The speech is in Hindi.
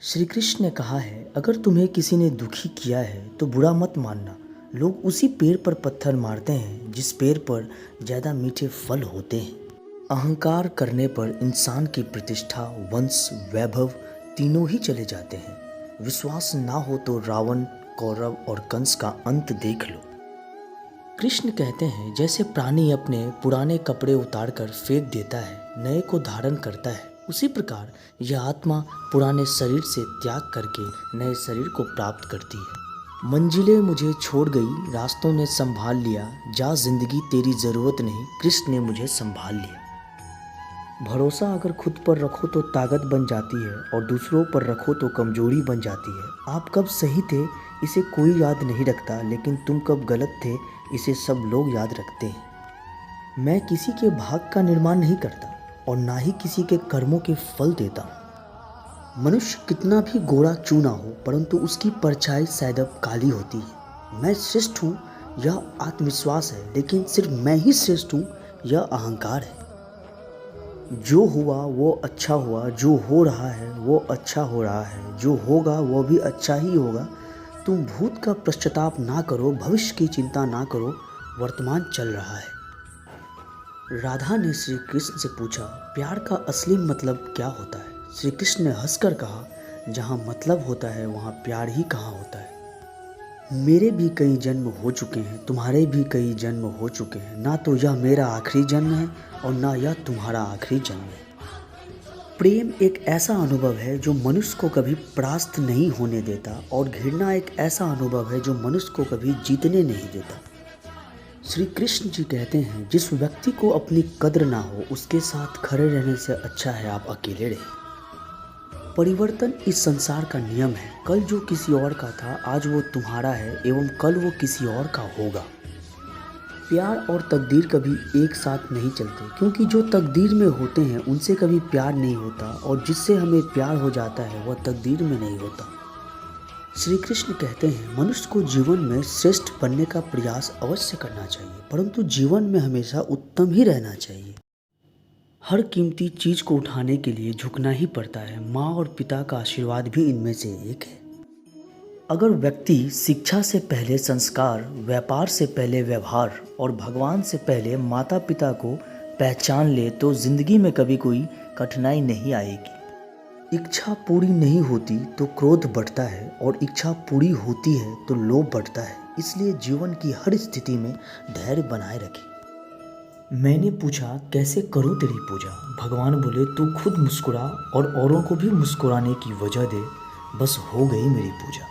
श्री कृष्ण ने कहा है, अगर तुम्हें किसी ने दुखी किया है तो बुरा मत मानना। लोग उसी पेड़ पर पत्थर मारते हैं जिस पेड़ पर ज़्यादा मीठे फल होते हैं। अहंकार करने पर इंसान की प्रतिष्ठा, वंश, वैभव तीनों ही चले जाते हैं। विश्वास ना हो तो रावण, कौरव और कंस का अंत देख लो। कृष्ण कहते हैं, जैसे प्राणी अपने पुराने कपड़े उतारकर फेंक देता है, नए को धारण करता है, उसी प्रकार यह आत्मा पुराने शरीर से त्याग करके नए शरीर को प्राप्त करती है। मंजिलें मुझे छोड़ गई, रास्तों ने संभाल लिया, जा जिंदगी तेरी ज़रूरत नहीं, कृष्ण ने मुझे संभाल लिया। भरोसा अगर खुद पर रखो तो ताकत बन जाती है और दूसरों पर रखो तो कमजोरी बन जाती है। आप कब सही थे इसे कोई याद नहीं रखता, लेकिन तुम कब गलत थे इसे सब लोग याद रखते हैं। मैं किसी के भाग का निर्माण नहीं करता और ना ही किसी के कर्मों के फल देता हूँ। मनुष्य कितना भी गोरा क्यों ना हो, परंतु उसकी परछाई शायद अब काली होती है। मैं श्रेष्ठ हूँ यह आत्मविश्वास है, लेकिन सिर्फ मैं ही श्रेष्ठ हूँ यह अहंकार है। जो हुआ वो अच्छा हुआ, जो हो रहा है वो अच्छा हो रहा है, जो होगा वो भी अच्छा ही होगा। तुम भूत का पश्चाताप ना करो, भविष्य की चिंता ना करो, वर्तमान चल रहा है। राधा ने श्री कृष्ण से पूछा, प्यार का असली मतलब क्या होता है? श्री कृष्ण ने हंसकर कहा, जहाँ मतलब होता है वहाँ प्यार ही कहाँ होता है। मेरे भी कई जन्म हो चुके हैं, तुम्हारे भी कई जन्म हो चुके हैं, ना तो यह मेरा आखिरी जन्म है और ना यह तुम्हारा आखिरी जन्म है। प्रेम एक ऐसा अनुभव है जो मनुष्य को कभी परास्त नहीं होने देता, और घृणा एक ऐसा अनुभव है जो मनुष्य को कभी जीतने नहीं देता। श्री कृष्ण जी कहते हैं, जिस व्यक्ति को अपनी कद्र ना हो उसके साथ खड़े रहने से अच्छा है आप अकेले रहें। परिवर्तन इस संसार का नियम है। कल जो किसी और का था आज वो तुम्हारा है, एवं कल वो किसी और का होगा। प्यार और तकदीर कभी एक साथ नहीं चलते, क्योंकि जो तकदीर में होते हैं उनसे कभी प्यार नहीं होता, और जिससे हमें प्यार हो जाता है वह तकदीर में नहीं होता। श्री कृष्ण कहते हैं, मनुष्य को जीवन में श्रेष्ठ बनने का प्रयास अवश्य करना चाहिए, परंतु जीवन में हमेशा उत्तम ही रहना चाहिए। हर कीमती चीज़ को उठाने के लिए झुकना ही पड़ता है। माँ और पिता का आशीर्वाद भी इनमें से एक है। अगर व्यक्ति शिक्षा से पहले संस्कार, व्यापार से पहले व्यवहार और भगवान से पहले माता पिता को पहचान ले तो जिंदगी में कभी कोई कठिनाई नहीं आएगी। इच्छा पूरी नहीं होती तो क्रोध बढ़ता है, और इच्छा पूरी होती है तो लोभ बढ़ता है। इसलिए जीवन की हर स्थिति में धैर्य बनाए रखें। मैंने पूछा, कैसे करूं तेरी पूजा? भगवान बोले, तू खुद मुस्कुरा और औरों को भी मुस्कुराने की वजह दे, बस हो गई मेरी पूजा।